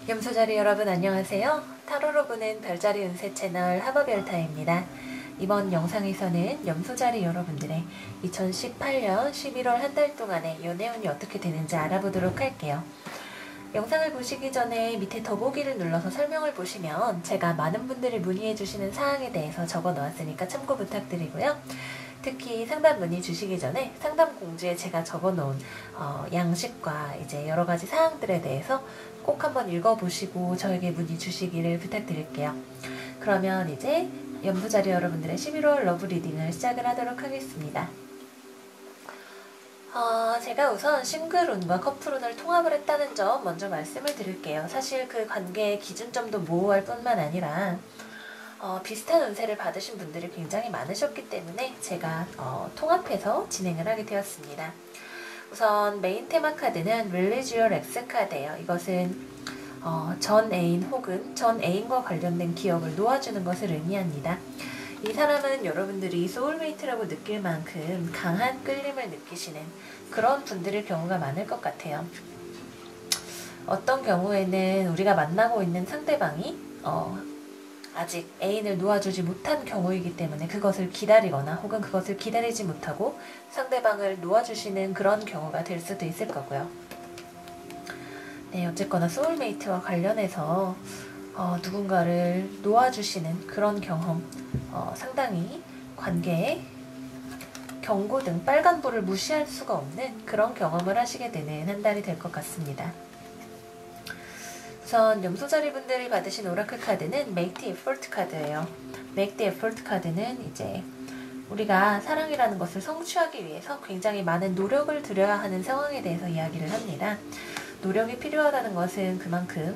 염소자리 여러분 안녕하세요. 타로로 보는 별자리 운세 채널 하버별타입니다. 이번 영상에서는 염소자리 여러분들의 2018년 11월 한 달 동안의 연애운이 어떻게 되는지 알아보도록 할게요. 영상을 보시기 전에 밑에 더보기를 눌러서 설명을 보시면 제가 많은 분들이 문의해 주시는 사항에 대해서 적어 놓았으니까 참고 부탁드리고요. 특히 상담 문의 주시기 전에 상담 공지에 제가 적어 놓은 양식과 이제 여러 가지 사항들에 대해서 꼭 한번 읽어보시고 저에게 문의 주시기를 부탁드릴게요. 그러면 이제 염소자리 여러분들의 11월 러브 리딩을 시작을 하도록 하겠습니다. 제가 우선 싱글운과 커플운을 통합을 했다는 점 먼저 말씀을 드릴게요. 사실 그 관계의 기준점도 모호할 뿐만 아니라 비슷한 운세를 받으신 분들이 굉장히 많으셨기 때문에 제가 통합해서 진행을 하게 되었습니다. 우선 메인 테마 카드는 릴리지얼 X 카드예요. 이것은 전 애인 혹은 전 애인과 관련된 기억을 놓아주는 것을 의미합니다. 이 사람은 여러분들이 소울메이트라고 느낄 만큼 강한 끌림을 느끼시는 그런 분들일 경우가 많을 것 같아요. 어떤 경우에는 우리가 만나고 있는 상대방이 아직 애인을 놓아주지 못한 경우이기 때문에 그것을 기다리거나 혹은 그것을 기다리지 못하고 상대방을 놓아주시는 그런 경우가 될 수도 있을 거고요. 네, 어쨌거나 소울메이트와 관련해서 누군가를 놓아주시는 그런 경험, 상당히 관계에 경고등, 빨간불을 무시할 수가 없는 그런 경험을 하시게 되는 한 달이 될 것 같습니다. 우선 염소자리 분들이 받으신 오라클 카드는 Make the Effort 카드예요. Make the Effort 카드는 이제 우리가 사랑이라는 것을 성취하기 위해서 굉장히 많은 노력을 들여야 하는 상황에 대해서 이야기를 합니다. 노력이 필요하다는 것은 그만큼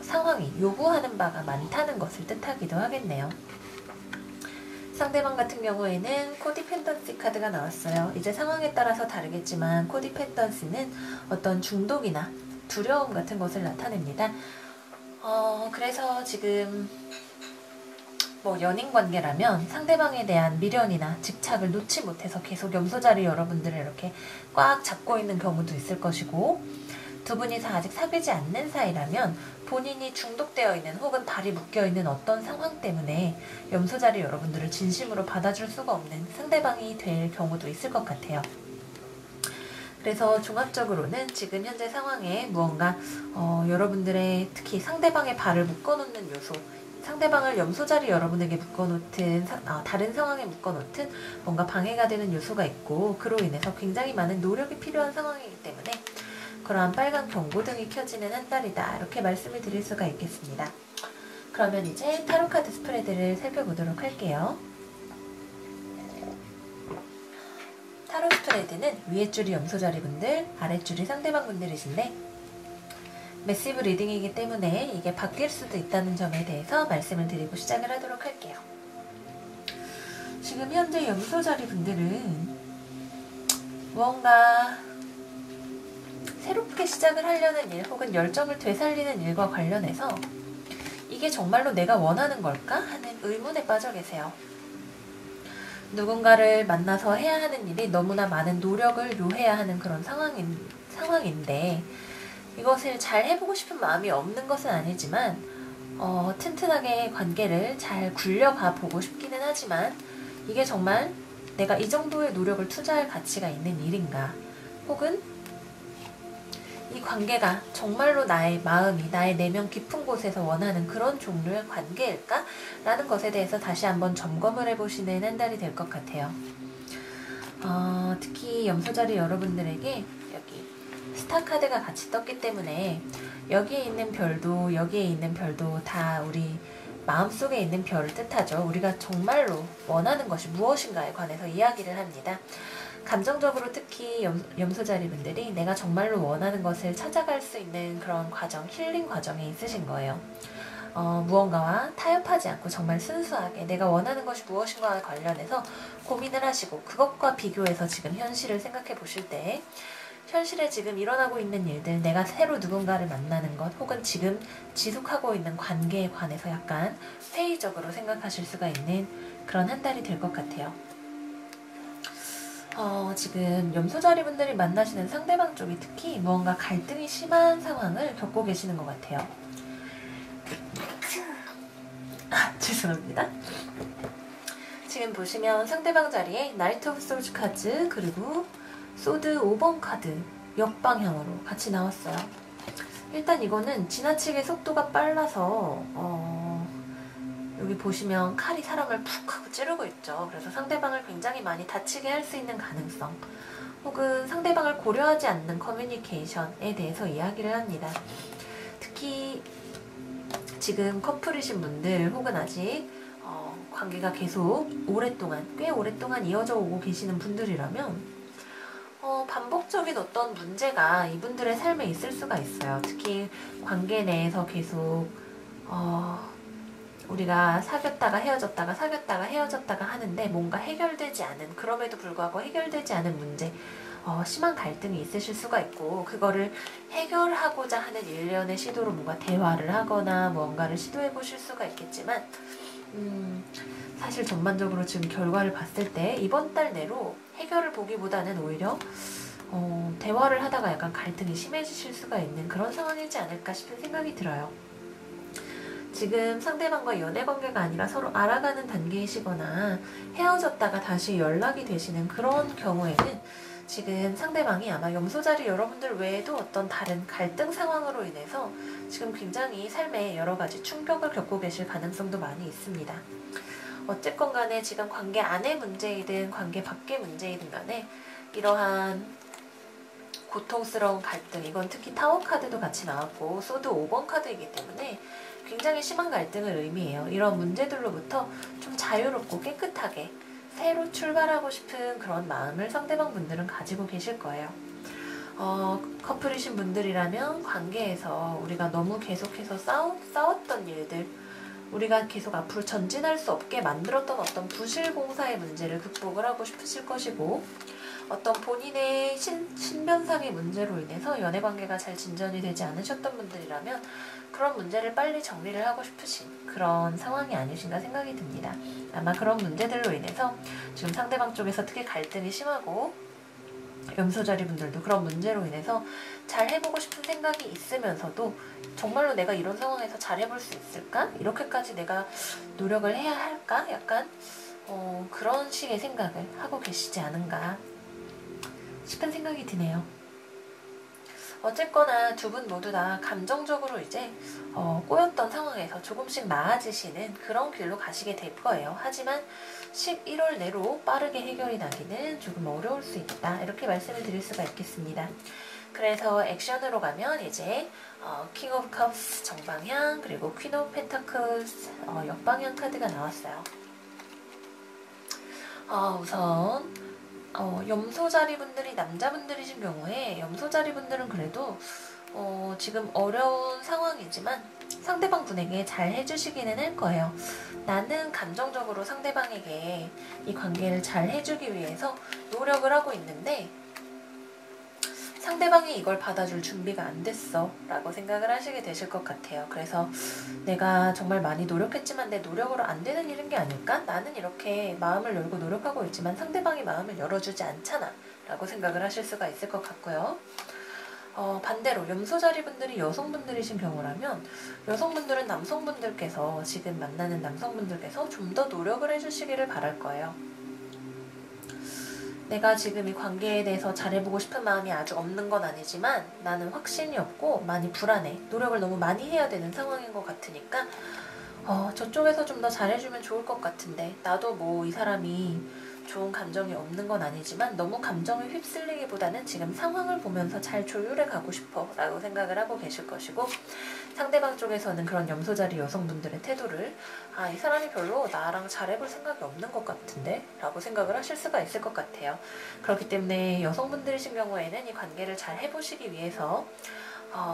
상황이 요구하는 바가 많다는 것을 뜻하기도 하겠네요. 상대방 같은 경우에는 코디펜던시 카드가 나왔어요. 이제 상황에 따라서 다르겠지만 코디펜던시는 어떤 중독이나 두려움 같은 것을 나타냅니다. 그래서 지금 연인 관계라면 상대방에 대한 미련이나 집착을 놓지 못해서 계속 염소자리 여러분들을 이렇게 꽉 잡고 있는 경우도 있을 것이고, 두 분이서 아직 사귀지 않는 사이라면 본인이 중독되어 있는 혹은 발이 묶여 있는 어떤 상황 때문에 염소자리 여러분들을 진심으로 받아줄 수가 없는 상대방이 될 경우도 있을 것 같아요. 그래서 종합적으로는 지금 현재 상황에 무언가 여러분들의 특히 상대방의 발을 묶어놓는 요소, 상대방을 염소자리 여러분에게 묶어놓든 다른 상황에 묶어놓든 뭔가 방해가 되는 요소가 있고, 그로 인해서 굉장히 많은 노력이 필요한 상황이기 때문에 그러한 빨간 경고등이 켜지는 한 달이다, 이렇게 말씀을 드릴 수가 있겠습니다. 그러면 이제 타로카드 스프레드를 살펴보도록 할게요. 타로 스프레드는 위에 줄이 염소자리 분들, 아래 줄이 상대방 분들이신데 매시브 리딩이기 때문에 이게 바뀔 수도 있다는 점에 대해서 말씀을 드리고 시작을 하도록 할게요. 지금 현재 염소자리 분들은 무언가 새롭게 시작을 하려는 일 혹은 열정을 되살리는 일과 관련해서 이게 정말로 내가 원하는 걸까 하는 의문에 빠져 계세요. 누군가를 만나서 해야 하는 일이 너무나 많은 노력을 요해야 하는 그런 상황인데 이것을 잘 해보고 싶은 마음이 없는 것은 아니지만 튼튼하게 관계를 잘 굴려가 보고 싶기는 하지만 이게 정말 내가 이 정도의 노력을 투자할 가치가 있는 일인가, 혹은 이 관계가 정말로 나의 마음이, 나의 내면 깊은 곳에서 원하는 그런 종류의 관계일까? 라는 것에 대해서 다시 한번 점검을 해보시는 한 달이 될 것 같아요. 특히 염소자리 여러분들에게 여기 스타 카드가 같이 떴기 때문에 여기에 있는 별도 다 우리 마음속에 있는 별을 뜻하죠. 우리가 정말로 원하는 것이 무엇인가에 관해서 이야기를 합니다. 감정적으로 특히 염소자리 분들이 내가 정말로 원하는 것을 찾아갈 수 있는 그런 과정, 힐링 과정에 있으신 거예요. 무언가와 타협하지 않고 정말 순수하게 내가 원하는 것이 무엇인가와 관련해서 고민을 하시고 그것과 비교해서 지금 현실을 생각해 보실 때 현실에 지금 일어나고 있는 일들, 내가 새로 누군가를 만나는 것 혹은 지금 지속하고 있는 관계에 관해서 약간 회의적으로 생각하실 수가 있는 그런 한 달이 될 것 같아요. 지금 염소자리 분들이 만나시는 상대방 쪽이 특히 무언가 갈등이 심한 상황을 겪고 계시는 것 같아요. 죄송합니다. 지금 보시면 상대방 자리에 나이트 오브 소울즈 카드 그리고 소드 5번 카드 역방향으로 같이 나왔어요. 일단 이거는 지나치게 속도가 빨라서 여기 보시면 칼이 사람을 푹 하고 찌르고 있죠. 그래서 상대방을 굉장히 많이 다치게 할 수 있는 가능성 혹은 상대방을 고려하지 않는 커뮤니케이션에 대해서 이야기를 합니다. 특히 지금 커플이신 분들 혹은 아직 관계가 계속 꽤 오랫동안 이어져 오고 계시는 분들이라면 반복적인 어떤 문제가 이분들의 삶에 있을 수가 있어요. 특히 관계 내에서 계속 우리가 사귀었다가 헤어졌다가 하는데 뭔가 해결되지 않은, 그럼에도 불구하고 해결되지 않은 문제, 심한 갈등이 있으실 수가 있고, 그거를 해결하고자 하는 일련의 시도로 뭔가 대화를 하거나 뭔가를 시도해 보실 수가 있겠지만 사실 전반적으로 지금 결과를 봤을 때 이번 달 내로 해결을 보기보다는 오히려 대화를 하다가 약간 갈등이 심해지실 수가 있는 그런 상황이지 않을까 싶은 생각이 들어요. 지금 상대방과 연애관계가 아니라 서로 알아가는 단계이시거나 헤어졌다가 다시 연락이 되시는 그런 경우에는 지금 상대방이 아마 염소자리 여러분들 외에도 어떤 다른 갈등 상황으로 인해서 지금 굉장히 삶에 여러가지 충격을 겪고 계실 가능성도 많이 있습니다. 어쨌건 간에 지금 관계 안의 문제이든 관계 밖의 문제이든 간에 이러한 고통스러운 갈등, 이건 특히 타워 카드도 같이 나왔고 소드 5번 카드이기 때문에 굉장히 심한 갈등을 의미해요. 이런 문제들로부터 좀 자유롭고 깨끗하게 새로 출발하고 싶은 그런 마음을 상대방 분들은 가지고 계실 거예요. 커플이신 분들이라면 관계에서 우리가 너무 계속해서 싸웠던 일들, 우리가 계속 앞으로 전진할 수 없게 만들었던 어떤 부실공사의 문제를 극복을 하고 싶으실 것이고, 어떤 본인의 신변상의 문제로 인해서 연애관계가 잘 진전이 되지 않으셨던 분들이라면 그런 문제를 빨리 정리를 하고 싶으신 그런 상황이 아니신가 생각이 듭니다. 아마 그런 문제들로 인해서 지금 상대방 쪽에서 특히 갈등이 심하고 염소자리 분들도 그런 문제로 인해서 잘 해보고 싶은 생각이 있으면서도 정말로 내가 이런 상황에서 잘 해볼 수 있을까? 이렇게까지 내가 노력을 해야 할까? 약간 그런 식의 생각을 하고 계시지 않은가 싶은 생각이 드네요. 어쨌거나 두 분 모두 다 감정적으로 이제 꼬였던 상황에서 조금씩 나아지시는 그런 길로 가시게 될 거예요. 하지만 11월 내로 빠르게 해결이 나기는 조금 어려울 수 있다, 이렇게 말씀을 드릴 수가 있겠습니다. 그래서 액션으로 가면 이제 킹 오브 컵스 정방향 그리고 퀸 오브 펜타클스 역방향 카드가 나왔어요. 우선 염소자리 분들이 남자분들이신 경우에 염소자리 분들은 그래도 지금 어려운 상황이지만 상대방 분에게 잘 해주시기는 할 거예요. 나는 감정적으로 상대방에게 이 관계를 잘 해주기 위해서 노력을 하고 있는데 상대방이 이걸 받아줄 준비가 안 됐어 라고 생각을 하시게 되실 것 같아요. 그래서 내가 정말 많이 노력했지만 내 노력으로 안 되는 일인 게 아닐까? 나는 이렇게 마음을 열고 노력하고 있지만 상대방이 마음을 열어주지 않잖아 라고 생각을 하실 수가 있을 것 같고요. 반대로 염소자리 분들이 여성분들이신 경우라면 여성분들은 남성분들께서 지금 만나는 남성분들께서 좀 더 노력을 해주시기를 바랄 거예요. 내가 지금 이 관계에 대해서 잘해보고 싶은 마음이 아주 없는 건 아니지만 나는 확신이 없고 많이 불안해. 노력을 너무 많이 해야 되는 상황인 것 같으니까 저쪽에서 좀 더 잘해주면 좋을 것 같은데, 나도 뭐 이 사람이 좋은 감정이 없는 건 아니지만 너무 감정에 휩쓸리기보다는 지금 상황을 보면서 잘 조율해 가고 싶어 라고 생각을 하고 계실 것이고, 상대방 쪽에서는 그런 염소자리 여성분들의 태도를 이 사람이 별로 나랑 잘해볼 생각이 없는 것 같은데 라고 생각을 하실 수가 있을 것 같아요. 그렇기 때문에 여성분들이신 경우에는 이 관계를 잘 해보시기 위해서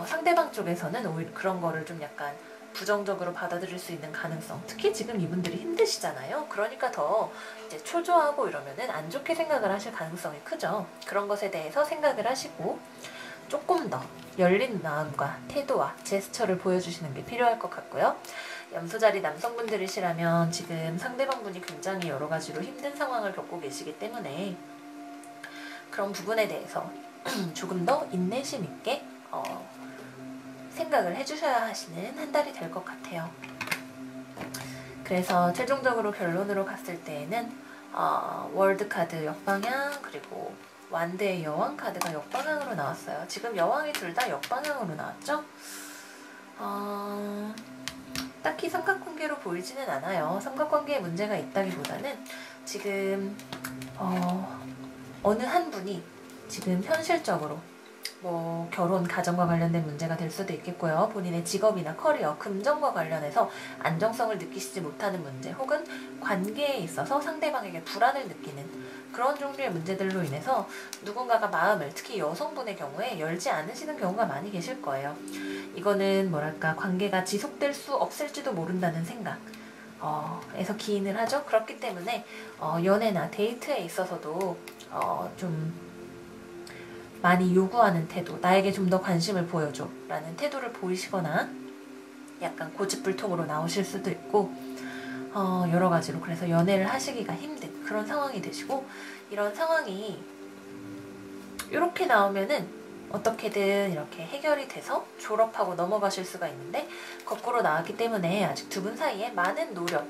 상대방 쪽에서는 오히려 그런 거를 좀 약간 부정적으로 받아들일 수 있는 가능성, 특히 지금 이분들이 힘드시잖아요. 그러니까 더 이제 초조하고 이러면은 안 좋게 생각을 하실 가능성이 크죠. 그런 것에 대해서 생각을 하시고 조금 더 열린 마음과 태도와 제스처를 보여주시는 게 필요할 것 같고요. 염소자리 남성분들이시라면 지금 상대방분이 굉장히 여러 가지로 힘든 상황을 겪고 계시기 때문에 그런 부분에 대해서 조금 더 인내심 있게 생각을 해주셔야 하시는 한 달이 될 것 같아요. 그래서 최종적으로 결론으로 갔을 때에는 월드카드 역방향, 그리고 완대의 여왕 카드가 역방향으로 나왔어요. 지금 여왕이 둘 다 역방향으로 나왔죠? 딱히 삼각관계로 보이지는 않아요. 삼각관계에 문제가 있다기보다는 지금 어느 한 분이 지금 현실적으로 뭐 결혼, 가정과 관련된 문제가 될 수도 있겠고요. 본인의 직업이나 커리어, 금전과 관련해서 안정성을 느끼시지 못하는 문제, 혹은 관계에 있어서 상대방에게 불안을 느끼는 그런 종류의 문제들로 인해서 누군가가 마음을, 특히 여성분의 경우에 열지 않으시는 경우가 많이 계실 거예요. 이거는 뭐랄까, 관계가 지속될 수 없을지도 모른다는 생각 에서 기인을 하죠. 그렇기 때문에 연애나 데이트에 있어서도 좀 많이 요구하는 태도, 나에게 좀 더 관심을 보여줘 라는 태도를 보이시거나 약간 고집불통으로 나오실 수도 있고 여러 가지로, 그래서 연애를 하시기가 힘든 그런 상황이 되시고, 이런 상황이 이렇게 나오면은 어떻게든 이렇게 해결이 돼서 졸업하고 넘어가실 수가 있는데, 거꾸로 나왔기 때문에 아직 두 분 사이에 많은 노력,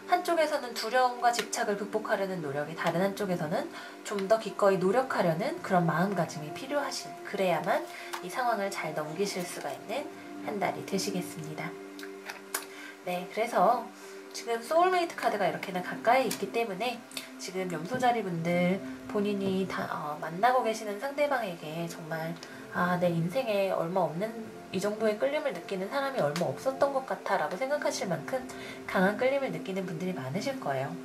한쪽에서는 두려움과 집착을 극복하려는 노력이, 다른 한쪽에서는 좀 더 기꺼이 노력하려는 그런 마음가짐이 필요하신, 그래야만 이 상황을 잘 넘기실 수가 있는 한 달이 되시겠습니다. 네, 그래서 지금 소울메이트 카드가 이렇게나 가까이 있기 때문에 지금 염소자리 분들, 본인이 만나고 계시는 상대방에게 정말 내 인생에 얼마 없는, 이 정도의 끌림을 느끼는 사람이 얼마 없었던 것 같아 라고 생각하실 만큼 강한 끌림을 느끼는 분들이 많으실 거예요.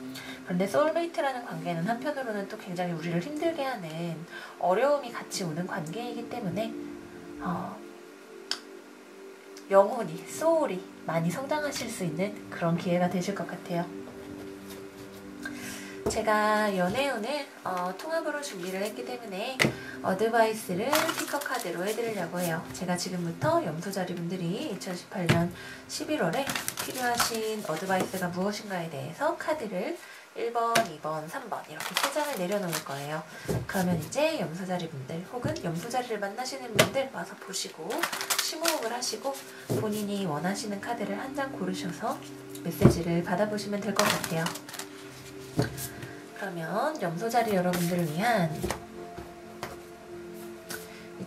그런데 소울메이트라는 관계는 한편으로는 또 굉장히 우리를 힘들게 하는, 어려움이 같이 오는 관계이기 때문에 영혼이, 소울이 많이 성장하실 수 있는 그런 기회가 되실 것 같아요. 제가 연애운을 통합으로 준비를 했기 때문에 어드바이스를 피커 카드로 해드리려고 해요. 제가 지금부터 염소자리 분들이 2018년 11월에 필요하신 어드바이스가 무엇인가에 대해서 카드를 1번, 2번, 3번 이렇게 3장을 내려놓을 거예요. 그러면 이제 염소자리 분들, 혹은 염소자리를 만나시는 분들 와서 보시고 심호흡을 하시고 본인이 원하시는 카드를 한 장 고르셔서 메시지를 받아보시면 될 것 같아요. 그러면 염소자리 여러분들을 위한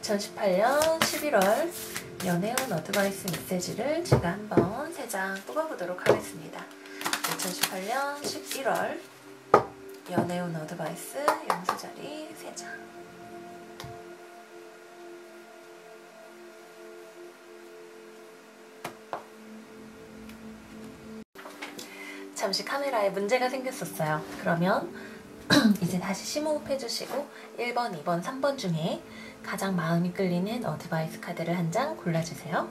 2018년 11월 연애운 어드바이스 메시지를 제가 한번 3장 뽑아보도록 하겠습니다. 2018년 11월 연애운 어드바이스 염소자리 3장. 잠시 카메라에 문제가 생겼었어요. 그러면 이제 다시 심호흡 해주시고 1번, 2번, 3번 중에 가장 마음이 끌리는 어드바이스 카드를 한 장 골라주세요.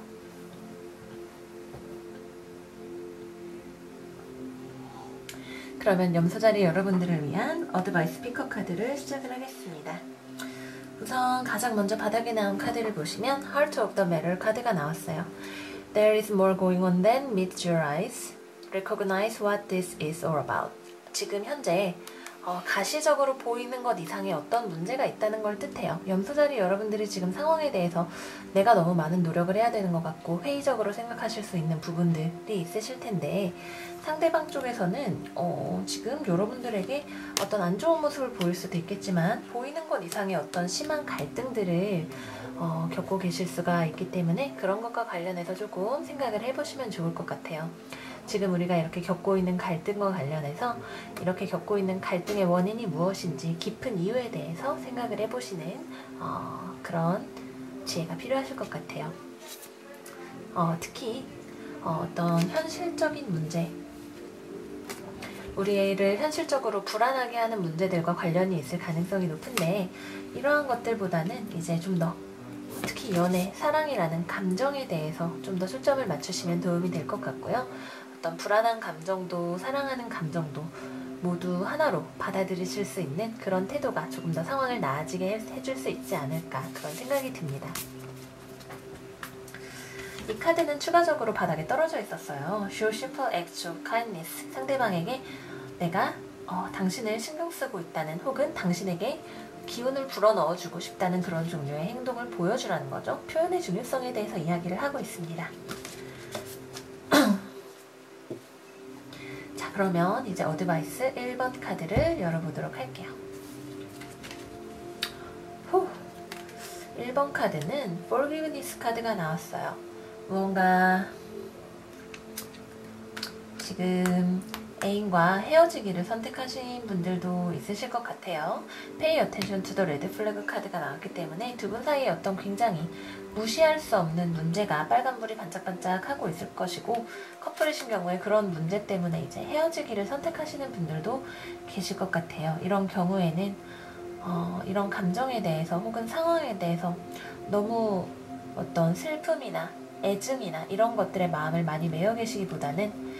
그러면 염소자리 여러분들을 위한 어드바이스 피커 카드를 시작을 하겠습니다. 우선 가장 먼저 바닥에 나온 카드를 보시면 Heart of the Matter 카드가 나왔어요. There is more going on than meets your eyes. Recognize what this is all about. 지금 현재 가시적으로 보이는 것 이상의 어떤 문제가 있다는 걸 뜻해요. 염소자리 여러분들이 지금 상황에 대해서 내가 너무 많은 노력을 해야 되는 것 같고 회의적으로 생각하실 수 있는 부분들이 있으실 텐데, 상대방 쪽에서는 지금 여러분들에게 어떤 안 좋은 모습을 보일 수도 있겠지만 보이는 것 이상의 어떤 심한 갈등들을 겪고 계실 수가 있기 때문에 그런 것과 관련해서 조금 생각을 해보시면 좋을 것 같아요. 지금 우리가 이렇게 겪고 있는 갈등과 관련해서 이렇게 겪고 있는 갈등의 원인이 무엇인지 깊은 이유에 대해서 생각을 해보시는 그런 지혜가 필요하실 것 같아요. 특히 어떤 현실적인 문제, 우리를 현실적으로 불안하게 하는 문제들과 관련이 있을 가능성이 높은데, 이러한 것들보다는 이제 좀 더 특히 연애, 사랑이라는 감정에 대해서 좀 더 초점을 맞추시면 도움이 될 것 같고요. 어떤 불안한 감정도 사랑하는 감정도 모두 하나로 받아들이실 수 있는 그런 태도가 조금 더 상황을 나아지게 해줄 수 있지 않을까, 그런 생각이 듭니다. 이 카드는 추가적으로 바닥에 떨어져 있었어요. Show simple acts of kindness. 상대방에게 내가 당신을 신경 쓰고 있다는, 혹은 당신에게 기운을 불어넣어주고 싶다는 그런 종류의 행동을 보여주라는 거죠. 표현의 중요성에 대해서 이야기를 하고 있습니다. 자, 그러면 이제 어드바이스 1번 카드를 열어보도록 할게요. 1번 카드는 Forgiveness 카드가 나왔어요. 무언가 지금 애인과 헤어지기를 선택하신 분들도 있으실 것 같아요. Pay attention to the red flag 카드가 나왔기 때문에 두 분 사이에 어떤 굉장히 무시할 수 없는 문제가 빨간불이 반짝반짝하고 있을 것이고, 커플이신 경우에 그런 문제 때문에 이제 헤어지기를 선택하시는 분들도 계실 것 같아요. 이런 경우에는 이런 감정에 대해서 혹은 상황에 대해서 너무 어떤 슬픔이나 애증이나 이런 것들에 마음을 많이 메어 계시기보다는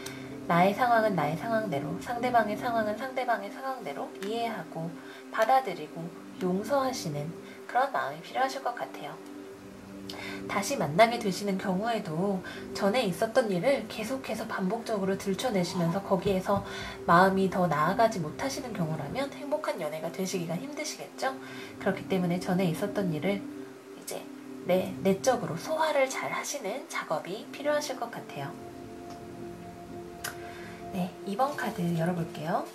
나의 상황은 나의 상황대로, 상대방의 상황은 상대방의 상황대로 이해하고 받아들이고 용서하시는 그런 마음이 필요하실 것 같아요. 다시 만나게 되시는 경우에도 전에 있었던 일을 계속해서 반복적으로 들춰내시면서 거기에서 마음이 더 나아가지 못하시는 경우라면 행복한 연애가 되시기가 힘드시겠죠? 그렇기 때문에 전에 있었던 일을 이제 내적으로 소화를 잘 하시는 작업이 필요하실 것 같아요. 네, 2번 카드 열어볼게요.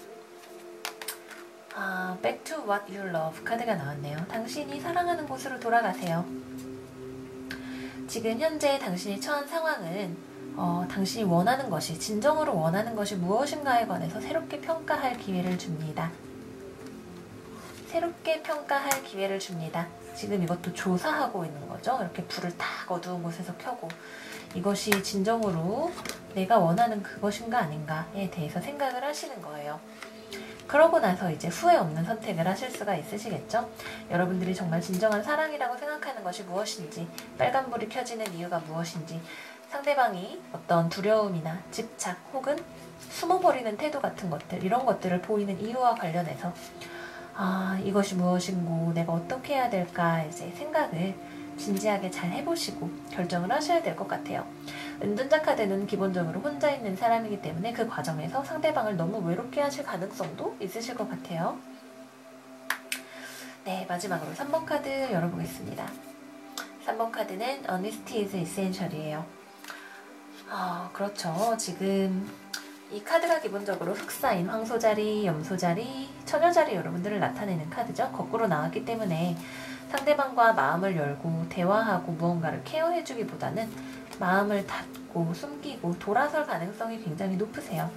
Back to what you love 카드가 나왔네요. 당신이 사랑하는 곳으로 돌아가세요. 지금 현재 당신이 처한 상황은 당신이 원하는 것이, 진정으로 원하는 것이 무엇인가에 관해서 새롭게 평가할 기회를 줍니다. 새롭게 평가할 기회를 줍니다. 지금 이것도 조사하고 있는 거죠. 이렇게 불을 딱 어두운 곳에서 켜고 이것이 진정으로 내가 원하는 그것인가 아닌가에 대해서 생각을 하시는 거예요. 그러고 나서 이제 후회 없는 선택을 하실 수가 있으시겠죠? 여러분들이 정말 진정한 사랑이라고 생각하는 것이 무엇인지, 빨간불이 켜지는 이유가 무엇인지, 상대방이 어떤 두려움이나 집착 혹은 숨어버리는 태도 같은 것들, 이런 것들을 보이는 이유와 관련해서 이것이 무엇인고 내가 어떻게 해야 될까 이제 생각을 진지하게 잘 해보시고 결정을 하셔야 될 것 같아요. 은둔자 카드는 기본적으로 혼자 있는 사람이기 때문에 그 과정에서 상대방을 너무 외롭게 하실 가능성도 있으실 것 같아요. 네, 마지막으로 3번 카드 열어보겠습니다. 3번 카드는 Honesty is Essential이에요. 그렇죠. 지금 이 카드가 기본적으로 흑사인, 황소자리, 염소자리, 처녀자리 여러분들을 나타내는 카드죠. 거꾸로 나왔기 때문에 상대방과 마음을 열고 대화하고 무언가를 케어해주기보다는 마음을 닫고 숨기고 돌아설 가능성이 굉장히 높으세요.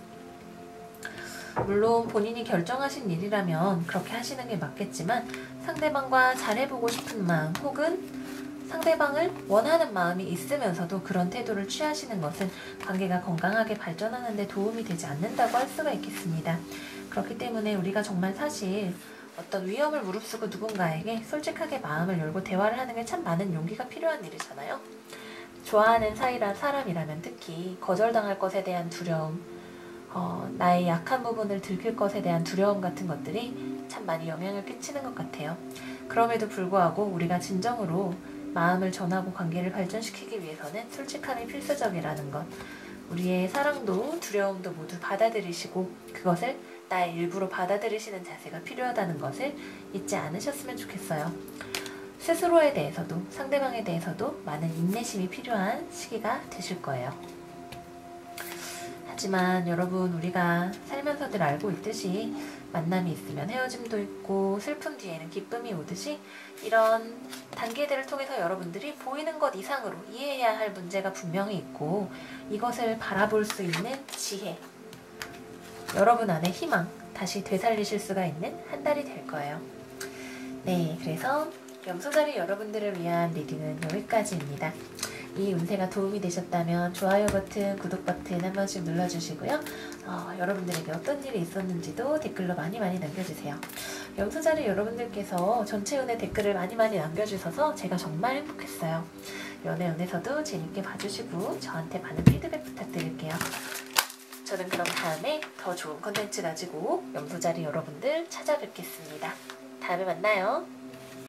물론 본인이 결정하신 일이라면 그렇게 하시는 게 맞겠지만 상대방과 잘해보고 싶은 마음 혹은 상대방을 원하는 마음이 있으면서도 그런 태도를 취하시는 것은 관계가 건강하게 발전하는 데 도움이 되지 않는다고 할 수가 있겠습니다. 그렇기 때문에 우리가 정말 사실 어떤 위험을 무릅쓰고 누군가에게 솔직하게 마음을 열고 대화를 하는 게 참 많은 용기가 필요한 일이잖아요. 좋아하는 사람이라면 특히 거절당할 것에 대한 두려움, 나의 약한 부분을 들킬 것에 대한 두려움 같은 것들이 참 많이 영향을 끼치는 것 같아요. 그럼에도 불구하고 우리가 진정으로 마음을 전하고 관계를 발전시키기 위해서는 솔직함이 필수적이라는 것, 우리의 사랑도 두려움도 모두 받아들이시고 그것을 나의 일부로 받아들이시는 자세가 필요하다는 것을 잊지 않으셨으면 좋겠어요. 스스로에 대해서도 상대방에 대해서도 많은 인내심이 필요한 시기가 되실 거예요. 하지만 여러분, 우리가 살면서들 알고 있듯이 만남이 있으면 헤어짐도 있고 슬픔 뒤에는 기쁨이 오듯이 이런 단계들을 통해서 여러분들이 보이는 것 이상으로 이해해야 할 문제가 분명히 있고 이것을 바라볼 수 있는 지혜, 여러분 안에 희망 다시 되살리실 수가 있는 한 달이 될 거예요. 네, 그래서 염소자리 여러분들을 위한 리딩은 여기까지입니다. 이 운세가 도움이 되셨다면 좋아요 버튼, 구독 버튼 한 번씩 눌러주시고요. 여러분들에게 어떤 일이 있었는지도 댓글로 많이 남겨주세요. 염소자리 여러분들께서 전체 운에 댓글을 많이 남겨주셔서 제가 정말 행복했어요. 연애운에서도 재밌게 봐주시고 저한테 많은 피드백 부탁드릴게요. 저는 그럼 다음에 더 좋은 컨텐츠 가지고 염소자리 여러분들 찾아뵙겠습니다. 다음에 만나요.